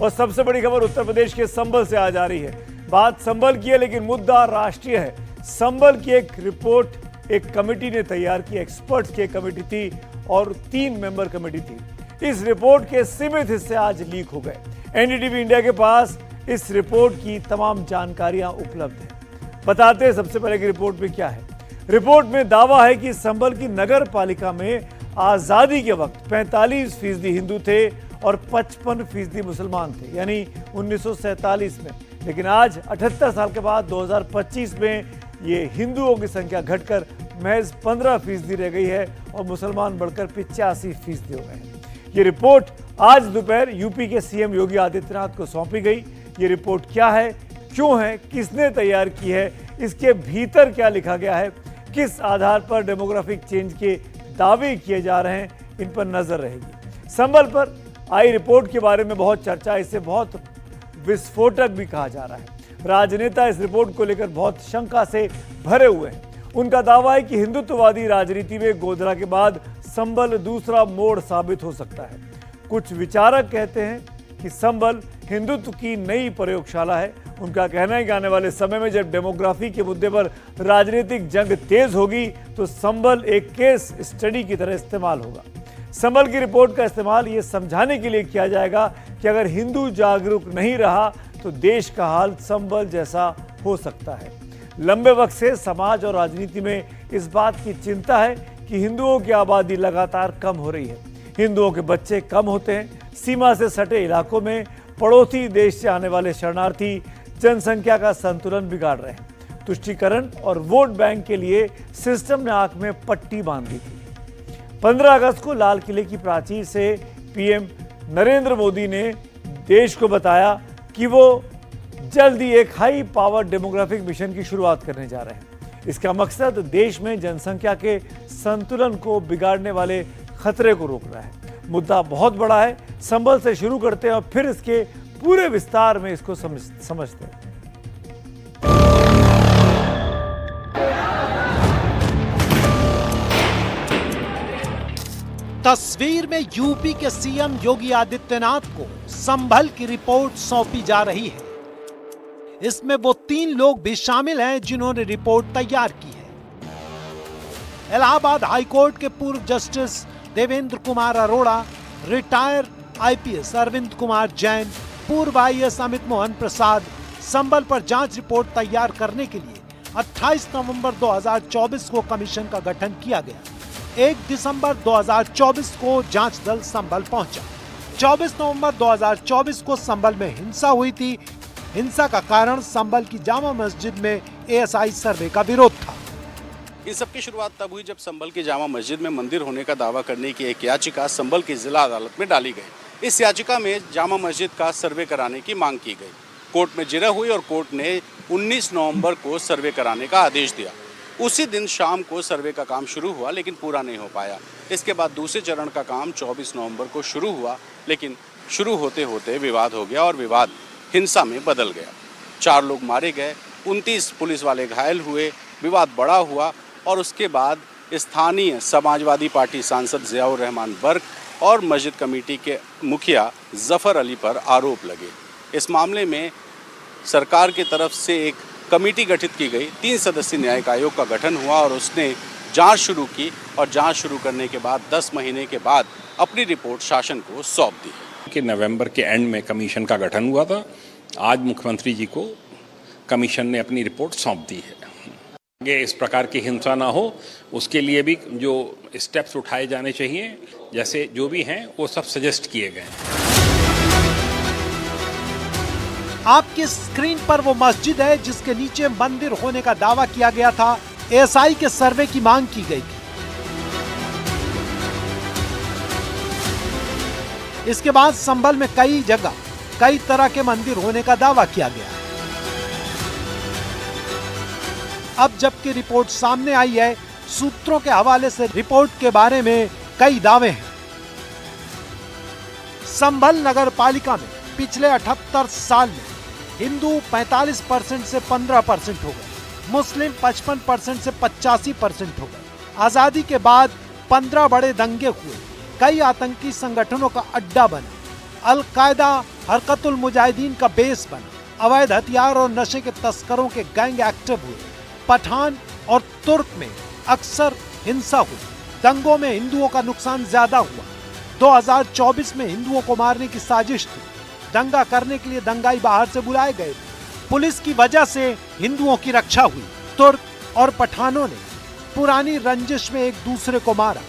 और सबसे बड़ी खबर उत्तर प्रदेश के संभल से आ जा रही है। बात संभल की है लेकिन मुद्दा राष्ट्रीय है। संभल की एक रिपोर्ट एक कमेटी ने तैयार की, एक्सपर्ट्स की कमेटी थी और 3 मेंबर कमेटी थी। इस रिपोर्ट के सीमित हिस्से आज लीक हो गए। एनडीटीवी इंडिया के पास इस रिपोर्ट की तमाम जानकारियां उपलब्ध हैं। बताते हैं सबसे पहले कि रिपोर्ट में क्या है। रिपोर्ट में दावा है कि संभल की नगर पालिका में आजादी के वक्त 45% हिंदू थे और 55% मुसलमान थे, यानी 1947 में। लेकिन आज 78 साल के बाद 2025 में ये हिंदुओं की संख्या घटकर महज 15% रह गई है और मुसलमान बढ़कर 85% हो गए। ये रिपोर्ट आज दोपहर यूपी के सीएम योगी आदित्यनाथ को सौंपी गई। ये रिपोर्ट क्या है, क्यों है, किसने तैयार की है, इसके भीतर क्या लिखा गया है, किस आधार पर डेमोग्राफिक चेंज के दावे किए जा रहे हैं, इन पर नजर रहेगी। संभल पर आई रिपोर्ट के बारे में बहुत चर्चा, इसे बहुत विस्फोटक भी कहा जा रहा है। राजनेता इस रिपोर्ट को लेकर बहुत शंका से भरे हुए हैं। उनका दावा है कि हिंदुत्ववादी राजनीति में गोधरा के बाद संभल दूसरा मोड़ साबित हो सकता है। कुछ विचारक कहते हैं कि संभल हिंदुत्व की नई प्रयोगशाला है। उनका कहना है कि आने वाले समय में जब डेमोग्राफी के मुद्दे पर राजनीतिक जंग तेज होगी तो संभल एक केस स्टडी की तरह इस्तेमाल होगा। संभल की रिपोर्ट का इस्तेमाल ये समझाने के लिए किया जाएगा कि अगर हिंदू जागरूक नहीं रहा तो देश का हाल संभल जैसा हो सकता है। लंबे वक्त से समाज और राजनीति में इस बात की चिंता है कि हिंदुओं की आबादी लगातार कम हो रही है। हिंदुओं के बच्चे कम होते हैं। सीमा से सटे इलाकों में पड़ोसी देश से आने वाले शरणार्थी जनसंख्या का संतुलन बिगाड़ रहे हैं। तुष्टीकरण और वोट बैंक के लिए सिस्टम ने आंख में पट्टी बांध दी थी। 15 अगस्त को लाल किले की प्राचीर से पीएम नरेंद्र मोदी ने देश को बताया कि वो जल्द ही एक हाई पावर डेमोग्राफिक मिशन की शुरुआत करने जा रहे हैं। इसका मकसद देश में जनसंख्या के संतुलन को बिगाड़ने वाले खतरे को रोकना है। मुद्दा बहुत बड़ा है। संभल से शुरू करते हैं और फिर इसके पूरे विस्तार में इसको समझते हैं। तस्वीर में यूपी के सीएम योगी आदित्यनाथ को संभल की रिपोर्ट सौंपी जा रही है। इसमें वो 3 लोग भी शामिल हैं जिन्होंने रिपोर्ट तैयार की है। इलाहाबाद हाईकोर्ट के पूर्व justice Devendra Kumar Arora, retire IPS Arvind Kumar Jain, पूर्व आईएएस अमित मोहन प्रसाद संभल पर जांच रिपोर्ट तैयार करने के लिए 28 नवंबर 2024 को कमीशन का गठन किया गया। 1 दिसंबर 2024 को जांच दल संभल पहुंचा। 24 नवंबर 2024 को संभल में हिंसा हुई थी। हिंसा का कारण संभल की जामा मस्जिद में एएसआई सर्वे का विरोध था। इन सब की शुरुआत तब हुई जब संभल की जामा मस्जिद में मंदिर होने का दावा करने की एक याचिका संभल की जिला अदालत में डाली गई। इस याचिका में जामा मस्जिद का सर्वे कराने की मांग की गई। कोर्ट में जिरह हुई और कोर्ट ने 19 नवंबर को सर्वे कराने का आदेश दिया। उसी दिन शाम को सर्वे का काम शुरू हुआ लेकिन पूरा नहीं हो पाया। इसके बाद दूसरे चरण का काम 24 नवंबर को शुरू हुआ, लेकिन शुरू होते होते विवाद हो गया और विवाद हिंसा में बदल गया। 4 लोग मारे गए, 29 पुलिस वाले घायल हुए, विवाद बड़ा हुआ और उसके बाद स्थानीय समाजवादी पार्टी सांसद जियाउर रहमान बर्क और मस्जिद कमेटी के मुखिया जफर अली पर आरोप लगे। इस मामले में सरकार की तरफ से एक कमेटी गठित की गई। 3 सदस्यीय न्यायिक आयोग का गठन हुआ और उसने जांच शुरू की और जांच शुरू करने के बाद 10 महीने के बाद अपनी रिपोर्ट शासन को सौंप दी। कि नवंबर के एंड में कमीशन का गठन हुआ था। आज मुख्यमंत्री जी को कमीशन ने अपनी रिपोर्ट सौंप दी है। आगे इस प्रकार की हिंसा ना हो उसके लिए भी जो स्टेप्स उठाए जाने चाहिए, जैसे जो भी हैं वो सब सजेस्ट किए गए हैं। आपकी स्क्रीन पर वो मस्जिद है जिसके नीचे मंदिर होने का दावा किया गया था। एएसआई के सर्वे की मांग की गई थी। इसके बाद संभल में कई जगह कई तरह के मंदिर होने का दावा किया गया। अब जबकि रिपोर्ट सामने आई है, सूत्रों के हवाले से रिपोर्ट के बारे में कई दावे हैं। संभल नगर पालिका में पिछले 78 साल में हिंदू 45% से 15% हो गए, मुस्लिम 55% से 85% हो गए। आजादी के बाद 15 बड़े दंगे हुए, कई आतंकी संगठनों का अड्डा बना। अल-कायदा हरकतुल मुजाहिदीन का बेस बना, अवैध हथियार और नशे के तस्करों के गैंग एक्टिव हुए, पठान और तुर्क में अक्सर हिंसा हुई, दंगों में हिंदुओं का नुकसान ज्यादा हुआ। 2024 में हिंदुओं को मारने की साजिश थी, दंगा करने के लिए दंगाई बाहर से बुलाए गए थे, पुलिस की वजह से हिंदुओं की रक्षा हुई। तुर्क और पठानों ने पुरानी रंजिश में एक दूसरे को मारा,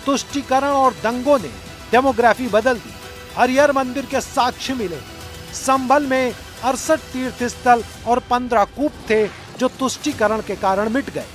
तुष्टीकरण और दंगों ने डेमोग्राफी बदल दी। हरिहर मंदिर के साक्ष्य मिले, संभल में 68 तीर्थ स्थल और 15 कूप थे जो तुष्टीकरण के कारण मिट गए।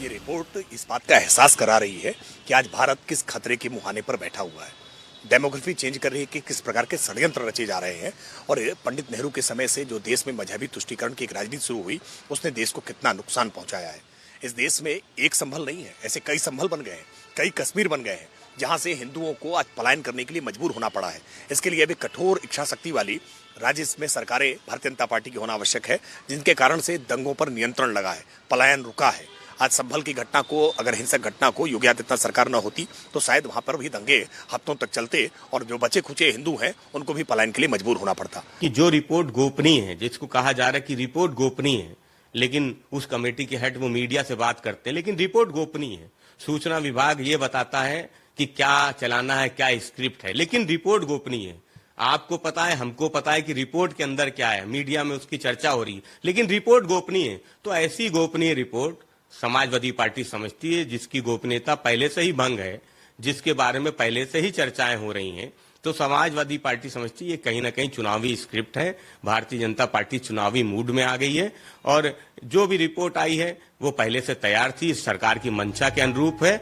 ये रिपोर्ट इस बात का एहसास करा रही है कि आज भारत किस खतरे के मुहाने पर बैठा हुआ है। डेमोग्राफी चेंज कर रही है कि किस प्रकार के षड्यंत्र रचे जा रहे हैं, और पंडित नेहरू के समय से जो देश में मजहबी तुष्टीकरण की एक राजनीति शुरू हुई, उसने देश को कितना नुकसान पहुंचाया है। इस देश में एक संभल नहीं है, ऐसे कई संभल बन गए हैं, कई कश्मीर बन गए हैं, जहां से हिंदुओं को आज पलायन करने के लिए मजबूर होना पड़ा है। इसके लिए अभी कठोर इच्छा शक्ति वाली राज्य में सरकारें भारतीय जनता पार्टी की होना आवश्यक है, जिनके कारण से दंगों पर नियंत्रण लगा है, पलायन रुका है। आज संभल की घटना को, अगर हिंसक घटना को योगी आदित्यनाथ सरकार न होती तो शायद वहां पर भी दंगे हफ्तों तक चलते और जो बचे खुचे हिंदू हैं उनको भी पलायन के लिए मजबूर होना पड़ता। कि जो रिपोर्ट गोपनीय है, जिसको कहा जा रहा है कि रिपोर्ट गोपनीय है, लेकिन उस कमेटी के हेड वो मीडिया से बात करते हैं, लेकिन रिपोर्ट गोपनीय है। सूचना विभाग ये बताता है कि क्या चलाना है, क्या स्क्रिप्ट है, लेकिन रिपोर्ट गोपनीय है। आपको पता है, हमको पता है कि रिपोर्ट के अंदर क्या है, मीडिया में उसकी चर्चा हो रही है, लेकिन रिपोर्ट गोपनीय है। तो ऐसी गोपनीय रिपोर्ट समाजवादी पार्टी समझती है, जिसकी गोपनीयता पहले से ही भंग है, जिसके बारे में पहले से ही चर्चाएं हो रही हैं, तो समाजवादी पार्टी समझती है कहीं ना कहीं चुनावी स्क्रिप्ट है। भारतीय जनता पार्टी चुनावी मूड में आ गई है, और जो भी रिपोर्ट आई है वो पहले से तैयार थी, सरकार की मंशा के अनुरूप है।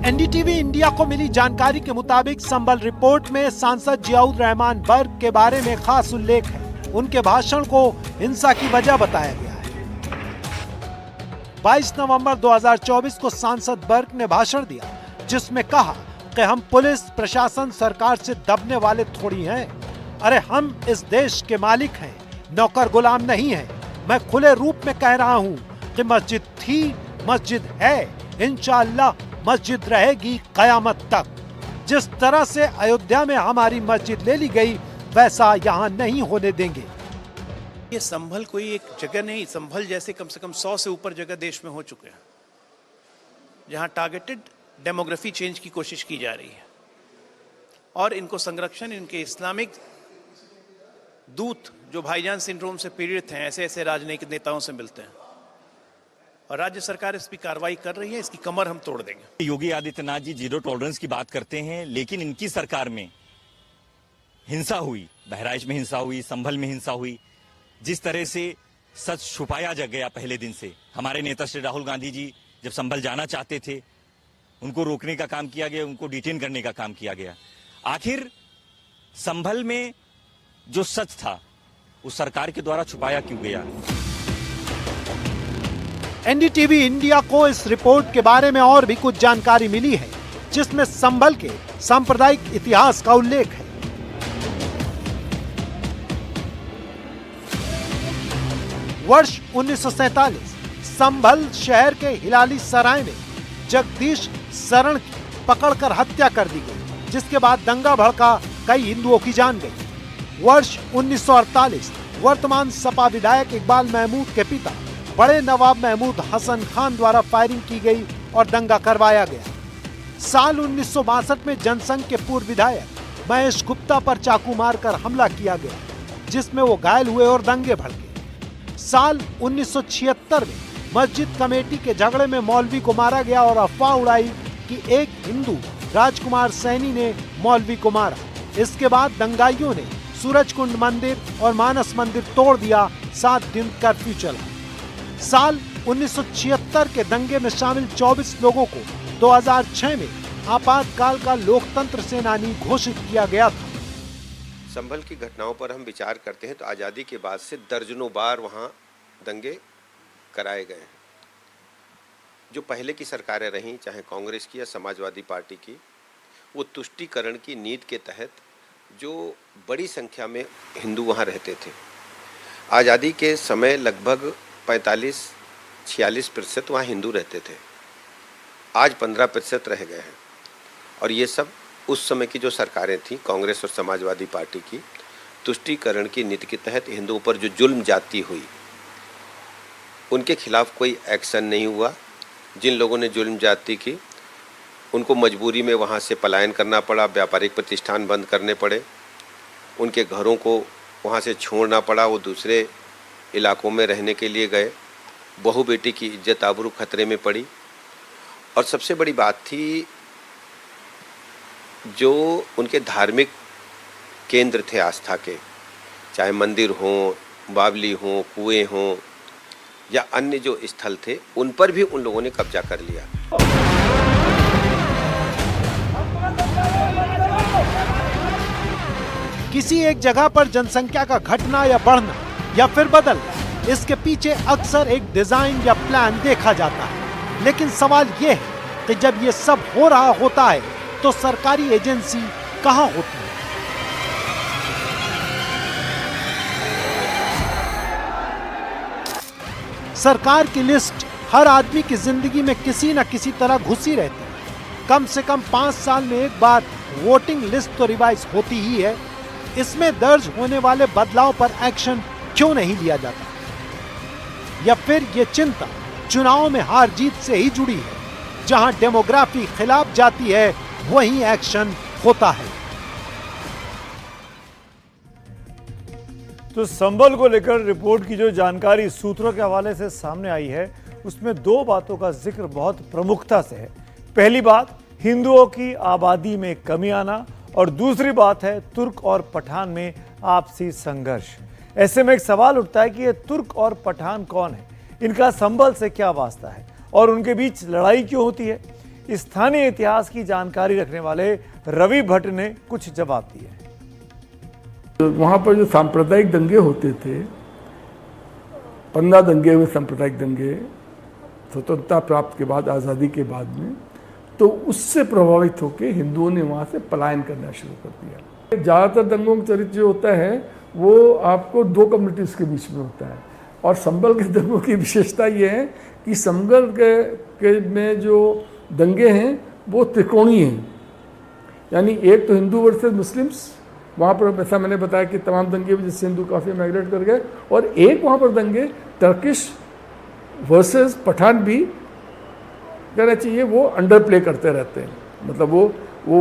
एनडीटीवी इंडिया को मिली जानकारी के मुताबिक संभल रिपोर्ट में सांसद जियाउर रहमान बर्क के बारे में खास उल्लेख है। उनके भाषण को हिंसा की वजह बताया गया है। 22 नवंबर 2024 को सांसद बर्क ने भाषण दिया, जिसमें कहा कि हम पुलिस प्रशासन सरकार से दबने वाले थोड़ी हैं। अरे हम इस देश के मालिक हैं, नौकर गुलाम नहीं हैं। मैं खुले रूप में कह रहा हूं कि मस्जिद थी, मस्जिद है, इंशाअल्लाह मस्जिद रहेगी कयामत तक। जिस तरह से अयोध्या में हमारी मस्जिद ले ली गई, वैसा यहाँ नहीं होने देंगे। ये संभल कोई एक जगह नहीं, संभल जैसे कम से कम 100 से ऊपर जगह देश में हो चुके हैं जहां टारगेटेड डेमोग्राफी चेंज की कोशिश की जा रही है, और इनको संरक्षण इनके इस्लामिक दूत जो भाईजान सिंड्रोम से पीड़ित हैं, ऐसे ऐसे राजनीतिक नेताओं से मिलते हैं, और राज्य सरकार इस पर कार्रवाई कर रही है। इसकी कमर हम तोड़ देंगे। योगी आदित्यनाथ जी जीरो टॉलरेंस की बात करते हैं, लेकिन इनकी सरकार में हिंसा हुई, बहराइच में हिंसा हुई, संभल में हिंसा हुई। जिस तरह से सच छुपाया जा गया पहले दिन से, हमारे नेता श्री राहुल गांधी जी जब संभल जाना चाहते थे, उनको रोकने का काम किया गया, उनको डिटेन करने का काम किया गया। आखिर संभल में जो सच था उस सरकार के द्वारा छुपाया क्यों गया? एनडीटीवी इंडिया को इस रिपोर्ट के बारे में और भी कुछ जानकारी मिली है, जिसमें संभल के सांप्रदायिक इतिहास का उल्लेख है। वर्ष 1947 संभल शहर के हिलाली सराय में जगदीश शरण की पकड़कर हत्या कर दी गई, जिसके बाद दंगा भड़का, कई हिंदुओं की जान गई। वर्ष 1948 वर्तमान सपा विधायक इकबाल महमूद के पिता बड़े नवाब महमूद हसन खान द्वारा फायरिंग की गई और दंगा करवाया गया। साल 1962 में जनसंघ के पूर्व विधायक महेश गुप्ता पर चाकू मारकर हमला किया गया, जिसमें वो घायल हुए और दंगे भड़के। साल 1976 में मस्जिद कमेटी के झगड़े में मौलवी को मारा गया और अफवाह उड़ाई कि एक हिंदू राजकुमार सैनी ने मौलवी को मारा। इसके बाद दंगाइयों ने सूरजकुंड मंदिर और मानस मंदिर तोड़ दिया। 7 दिन कर्फ्यू चला। साल 1976 के दंगे में शामिल 24 लोगों को 2006 में आपातकाल का लोकतंत्र सेनानी घोषित किया गया था। संभल की घटनाओं पर हम विचार करते हैं तो आज़ादी के बाद से दर्जनों बार वहाँ दंगे कराए गए हैं। जो पहले की सरकारें रहीं, चाहे कांग्रेस की या समाजवादी पार्टी की, वो तुष्टीकरण की नीति के तहत जो बड़ी संख्या में हिंदू वहाँ रहते थे। आज़ादी के समय लगभग 45-46% वहाँ हिंदू रहते थे। आज 15% रह गए हैं, और ये सब उस समय की जो सरकारें थी कांग्रेस और समाजवादी पार्टी की, तुष्टीकरण की नीति के तहत हिंदुओं पर जो जुल्म जाती हुई उनके खिलाफ कोई एक्शन नहीं हुआ। जिन लोगों ने जुल्म जाती की उनको मजबूरी में वहाँ से पलायन करना पड़ा, व्यापारिक प्रतिष्ठान बंद करने पड़े, उनके घरों को वहाँ से छोड़ना पड़ा, वो दूसरे इलाकों में रहने के लिए गए। बहू बेटी की इज्जत आबरू खतरे में पड़ी। और सबसे बड़ी बात थी, जो उनके धार्मिक केंद्र थे आस्था के, चाहे मंदिर हों, बावली हों, कुएं हों या अन्य जो स्थल थे, उन पर भी उन लोगों ने कब्जा कर लिया। किसी एक जगह पर जनसंख्या का घटना या बढ़ना या फिर बदलना, इसके पीछे अक्सर एक डिजाइन या प्लान देखा जाता है। लेकिन सवाल यह है कि जब ये सब हो रहा होता है तो सरकारी एजेंसी कहां होती है? सरकार की लिस्ट हर आदमी की जिंदगी में किसी न किसी तरह घुसी रहती है। कम से कम 5 साल में एक बार वोटिंग लिस्ट तो रिवाइज होती ही है। इसमें दर्ज होने वाले बदलाव पर एक्शन क्यों नहीं लिया जाता? या फिर ये चिंता चुनाव में हार जीत से ही जुड़ी है? जहां डेमोग्राफी खिलाफ जाती है वहीं एक्शन होता है। तो संभल को लेकर रिपोर्ट की जो जानकारी सूत्रों के हवाले से सामने आई है, उसमें 2 बातों का जिक्र बहुत प्रमुखता से है। पहली बात, हिंदुओं की आबादी में कमी आना, और दूसरी बात है तुर्क और पठान में आपसी संघर्ष। ऐसे में एक सवाल उठता है कि ये तुर्क और पठान कौन है, इनका संभल से क्या वास्ता है और उनके बीच लड़ाई क्यों होती है? स्थानीय इतिहास की जानकारी रखने वाले रवि भट्ट ने कुछ जवाब दिए। तो वहाँ पर जो सांप्रदायिक दंगे होते थे, 15 दंगे हुए सांप्रदायिक दंगे स्वतंत्रता प्राप्त के बाद, आज़ादी के बाद में, तो उससे प्रभावित होकर हिंदुओं ने वहाँ से पलायन करना शुरू कर दिया। ज़्यादातर दंगों का चरित्र जो होता है वो आपको 2 कम्युनिटीज़ के बीच में होता है। और संभल के दंगों की विशेषता ये है कि संभल के में जो दंगे हैं वो त्रिकोणीय हैं, यानी एक तो हिंदू वर्सेस मुस्लिम्स, वहाँ पर ऐसा मैंने बताया कि तमाम दंगे जिससे हिंदू काफ़ी माइग्रेट कर गए, और एक वहाँ पर दंगे टर्किश वर्सेस पठान भी कहना चाहिए, वो अंडर प्ले करते रहते हैं। मतलब वो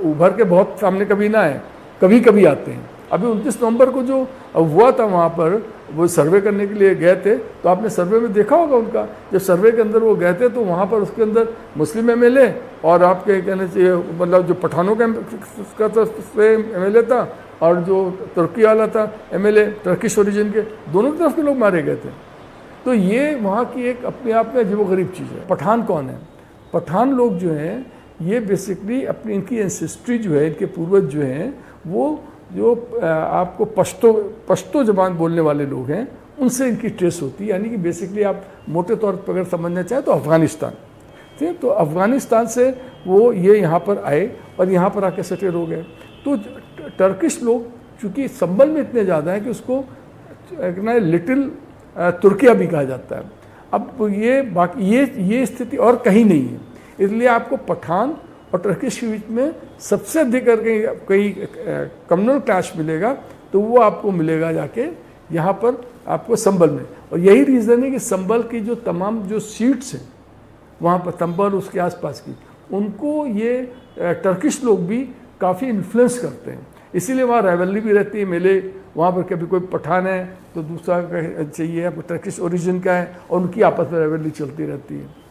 उभर के बहुत सामने कभी ना आए, कभी कभी आते हैं। अभी 29 नवंबर को जो हुआ था वहाँ पर, वो सर्वे करने के लिए गए थे, तो आपने सर्वे में देखा होगा उनका, जब सर्वे के अंदर वो गए थे तो वहाँ पर उसके अंदर मुस्लिम एमएलए और आपके कहना चाहिए मतलब जो पठानों का एमएलए था और जो तुर्की वाला था एमएलए टर्किश ओरिजिन के, दोनों तरफ के लोग मारे गए थे। तो ये वहाँ की एक अपने आप में अजीबोगरीब चीज़ है। पठान कौन है? पठान लोग जो हैं ये बेसिकली अपनी इनकी एंसेस्ट्री जो है, इनके पूर्वज जो हैं, वो जो आपको पश्तो ज़बान बोलने वाले लोग हैं उनसे इनकी ट्रेस होती है। यानी कि बेसिकली आप मोटे तौर पर अगर समझना चाहें तो अफ़गानिस्तान, ठीक है, तो अफ़गानिस्तान से वो ये यहाँ पर आए और यहाँ पर आके सेटल हो गए। तो टर्किश लोग चूँकि संभल में इतने ज़्यादा हैं कि उसको लिटिल तुर्किया भी कहा जाता है। अब ये बाकी ये स्थिति और कहीं नहीं है, इसलिए आपको पठान और टर्किश के बीच में सबसे अधिक कहीं कम्युनल क्लैश मिलेगा तो वो आपको मिलेगा जाके यहाँ पर आपको संभल में। और यही रीज़न है कि संभल की जो तमाम जो सीट्स हैं वहाँ पर, संभल उसके आसपास की, उनको ये टर्किश लोग भी काफ़ी इन्फ्लुएंस करते हैं। इसीलिए वहाँ राइवलरी भी रहती है, मेले वहाँ पर कभी कोई पठान है तो दूसरा चाहिए टर्किश ओरिजिन का है, और उनकी आपस में राइवलरी चलती रहती है।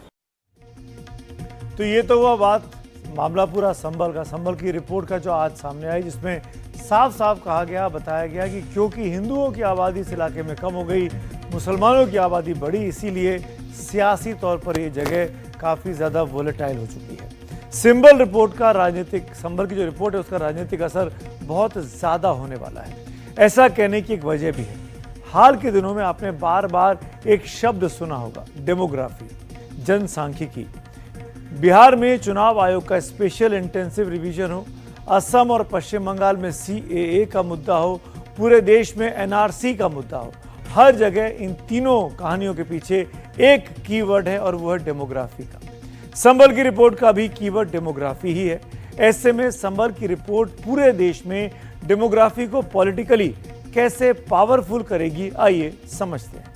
तो ये तो हुआ बात मामला पूरा संभल का, संभल की रिपोर्ट का जो आज सामने आई, जिसमें साफ साफ कहा गया, बताया गया कि क्योंकि हिंदुओं की आबादी इस इलाके में कम हो गई, मुसलमानों की आबादी बढ़ी, इसीलिए सियासी तौर पर ये जगह काफ़ी ज़्यादा वोलेटाइल हो चुकी है। संभल रिपोर्ट का राजनीतिक, संभल की जो रिपोर्ट है उसका राजनीतिक असर बहुत ज़्यादा होने वाला है। ऐसा कहने की एक वजह भी है, हाल के दिनों में आपने बार बार एक शब्द सुना होगा, डेमोग्राफी, जनसांख्यिकी। बिहार में चुनाव आयोग का स्पेशल इंटेंसिव रिवीजन हो, असम और पश्चिम बंगाल में CAA का मुद्दा हो, पूरे देश में NRC का मुद्दा हो, हर जगह इन तीनों कहानियों के पीछे एक कीवर्ड है और वो है डेमोग्राफी का। संभल की रिपोर्ट का भी कीवर्ड डेमोग्राफी ही है। ऐसे में संभल की रिपोर्ट पूरे देश में डेमोग्राफी को पॉलिटिकली कैसे पावरफुल करेगी, आइए समझते हैं।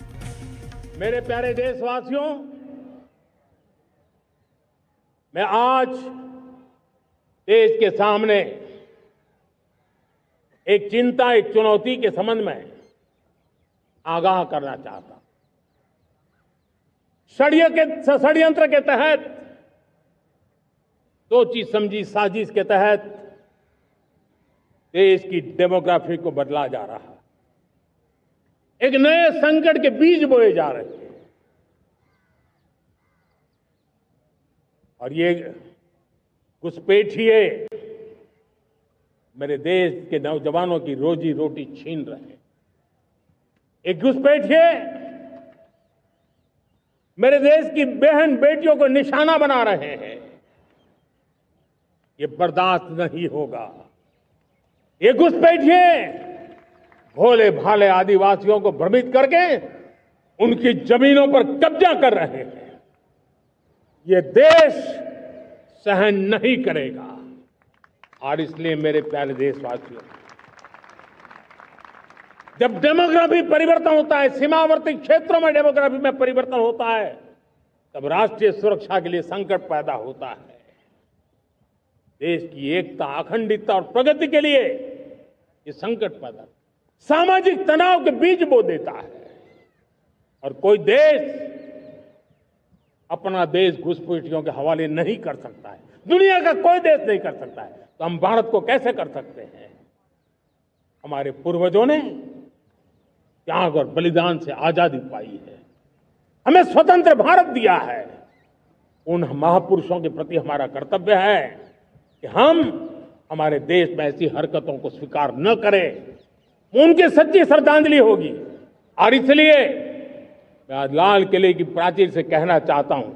मेरे प्यारे देशवासियों, मैं आज देश के सामने एक चिंता, एक चुनौती के संबंध में आगाह करना चाहता हूं। षड्यंत्र के तहत, सोची समझी साजिश के तहत देश की डेमोग्राफी को बदला जा रहा है। एक नए संकट के बीज बोए जा रहे हैं और ये घुसपैठिए मेरे देश के नौजवानों की रोजी रोटी छीन रहे हैं। एक घुसपैठिए मेरे देश की बहन बेटियों को निशाना बना रहे हैं। ये बर्दाश्त नहीं होगा। ये घुसपैठिए भोले भाले आदिवासियों को भ्रमित करके उनकी जमीनों पर कब्जा कर रहे हैं। ये देश सहन नहीं करेगा। और इसलिए मेरे प्यारे देशवासियों, जब डेमोग्राफी परिवर्तन होता है, सीमावर्ती क्षेत्रों में डेमोग्राफी में परिवर्तन होता है, तब राष्ट्रीय सुरक्षा के लिए संकट पैदा होता है। देश की एकता, अखंडितता और प्रगति के लिए ये संकट पैदा, सामाजिक तनाव के बीज बो देता है। और कोई देश अपना देश घुसपैठियों के हवाले नहीं कर सकता है। दुनिया का कोई देश नहीं कर सकता है, तो हम भारत को कैसे कर सकते हैं? हमारे पूर्वजों ने त्याग और बलिदान से आजादी पाई है, हमें स्वतंत्र भारत दिया है। उन महापुरुषों के प्रति हमारा कर्तव्य है कि हम हमारे देश में ऐसी हरकतों को स्वीकार न करें। उनकी सच्ची श्रद्धांजलि होगी। और इसलिए मैं आज लाल किले की प्राचीर से कहना चाहता हूं,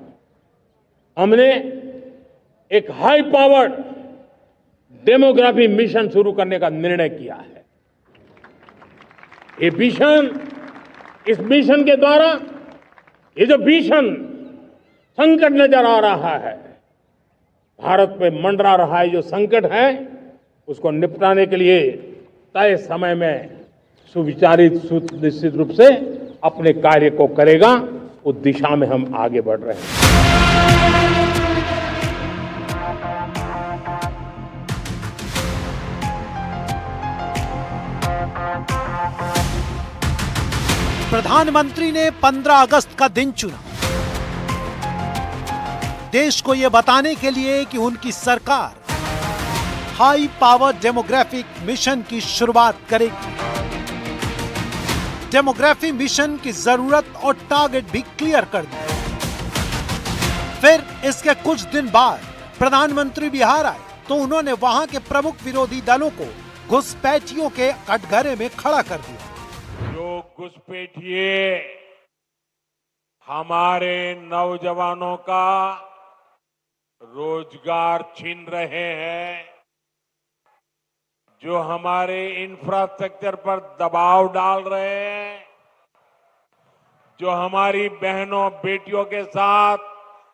हमने एक हाई पावर्ड डेमोग्राफी मिशन शुरू करने का निर्णय किया है। ये मिशन, इस मिशन के द्वारा ये जो भीषण संकट नजर आ रहा है, भारत पे मंडरा रहा है जो संकट है, उसको निपटाने के लिए तय समय में सुविचारित, सुनिश्चित रूप से अपने कार्य को करेगा। उस दिशा में हम आगे बढ़ रहे हैं। प्रधानमंत्री ने 15 अगस्त का दिन चुना देश को यह बताने के लिए कि उनकी सरकार हाई पावर डेमोग्राफिक मिशन की शुरुआत करेगी। डेमोग्राफी मिशन की जरूरत और टारगेट भी क्लियर कर दी। फिर इसके कुछ दिन बाद प्रधानमंत्री बिहार आए तो उन्होंने वहां के प्रमुख विरोधी दलों को घुसपैठियों के कटघरे में खड़ा कर दिया। जो घुसपैठिए हमारे नौजवानों का रोजगार छीन रहे हैं, जो हमारे इंफ्रास्ट्रक्चर पर दबाव डाल रहे हैं, जो हमारी बहनों बेटियों के साथ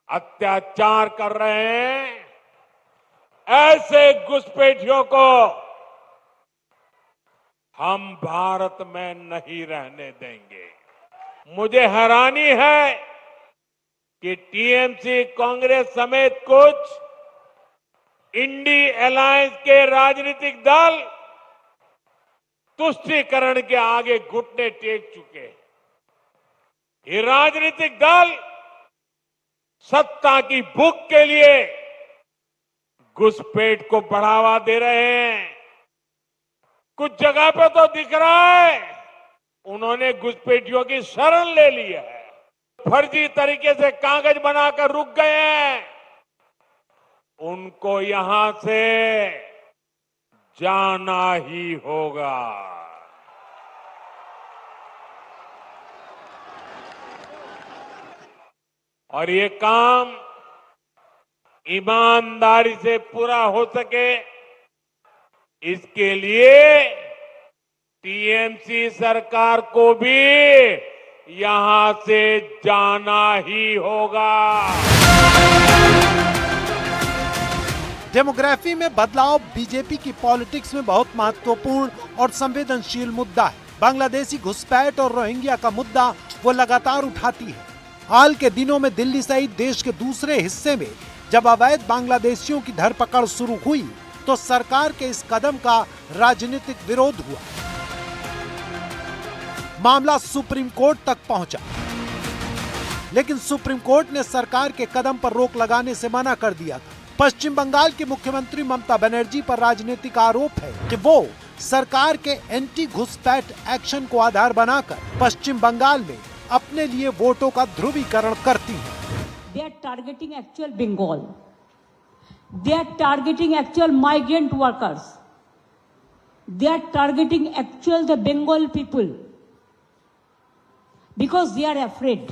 अत्याचार कर रहे हैं, ऐसे घुसपैठियों को हम भारत में नहीं रहने देंगे। मुझे हैरानी है कि टीएमसी, कांग्रेस समेत कुछ इंडी अलायंस के राजनीतिक दल तुष्टीकरण के आगे घुटने टेक चुके हैं। ये राजनीतिक दल सत्ता की भूख के लिए घुसपैठ को बढ़ावा दे रहे हैं। कुछ जगह पे तो दिख रहा है उन्होंने घुसपैठियों की शरण ले ली है, फर्जी तरीके से कागज बनाकर रुक गए हैं। उनको यहां से जाना ही होगा। और ये काम ईमानदारी से पूरा हो सके, इसके लिए टीएमसी सरकार को भी यहां से जाना ही होगा। डेमोग्राफी में बदलाव बीजेपी की पॉलिटिक्स में बहुत महत्वपूर्ण और संवेदनशील मुद्दा है। बांग्लादेशी घुसपैठ और रोहिंग्या का मुद्दा वो लगातार उठाती है। हाल के दिनों में दिल्ली सहित देश के दूसरे हिस्से में जब अवैध बांग्लादेशियों की धरपकड़ शुरू हुई तो सरकार के इस कदम का राजनीतिक विरोध हुआ। मामला सुप्रीम कोर्ट तक पहुंचा, लेकिन सुप्रीम कोर्ट ने सरकार के कदम पर रोक लगाने से मना कर दिया था। पश्चिम बंगाल की मुख्यमंत्री ममता बनर्जी पर राजनीतिक आरोप है कि वो सरकार के एंटी घुसपैठ एक्शन को आधार बनाकर पश्चिम बंगाल में अपने लिए वोटों का ध्रुवीकरण करती है। They are targeting actual Bengal. They are targeting actual migrant workers. They are targeting actual the Bengal people because they are afraid.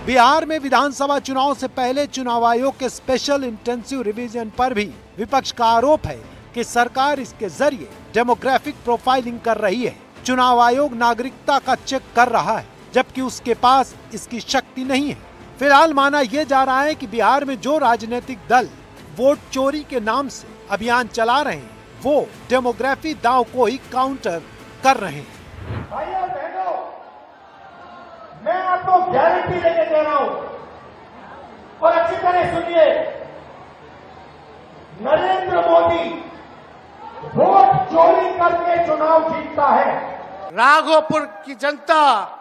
Bihar में विधानसभा चुनाव से पहले चुनाव आयोग के स्पेशल इंटेंसिव रिवीजन पर भी विपक्ष का आरोप है कि सरकार इसके जरिए डेमोग्राफिक प्रोफाइलिंग कर रही है। चुनाव आयोग नागरिकता का चेक कर रहा है, जबकि उसके पास इसकी शक्ति नहीं है। फिलहाल माना यह जा रहा है कि बिहार में जो राजनीतिक दल वोट चोरी के नाम से अभियान चला रहे हैं, वो डेमोग्राफी दांव को ही काउंटर कर रहे हैं। भाइयों बहनों, मैं आपको गारंटी लेके कह रहा हूं और अच्छी तरह सुनिए, नरेंद्र मोदी वोट चोरी करके चुनाव जीतता है। राघोपुर की जनता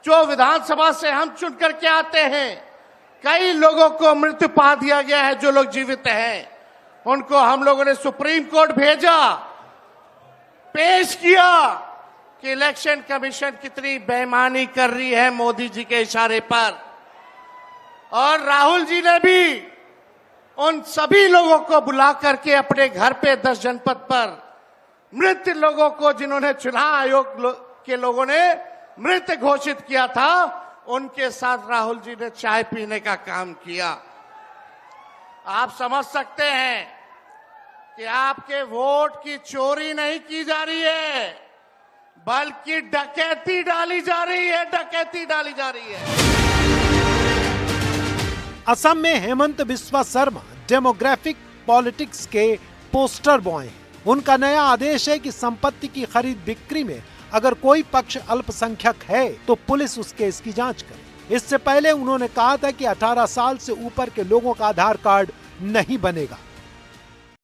जो विधानसभा से हम चुन करके आते हैं, कई लोगों को मृत्यु पा दिया गया है। जो लोग जीवित हैं उनको हम लोगों ने सुप्रीम कोर्ट भेजा, पेश किया कि इलेक्शन कमीशन कितनी बेईमानी कर रही है मोदी जी के इशारे पर। और राहुल जी ने भी उन सभी लोगों को बुला करके अपने घर पे 10 जनपद पर मृत लोगों को, जिन्होंने चुनाव आयोग के लोगों ने मृत घोषित किया था, उनके साथ राहुल जी ने चाय पीने का काम किया। आप समझ सकते हैं कि आपके वोट की चोरी नहीं की जा रही है, बल्कि डकैती डाली जा रही है, डकैती डाली जा रही है। असम में हेमंत बिस्वा शर्मा डेमोग्राफिक पॉलिटिक्स के पोस्टर बॉय हैं। उनका नया आदेश है कि संपत्ति की खरीद बिक्री में अगर कोई पक्ष अल्पसंख्यक है तो पुलिस उस केस की जांच करे। इससे पहले उन्होंने कहा था कि 18 साल से ऊपर के लोगों का आधार कार्ड नहीं बनेगा।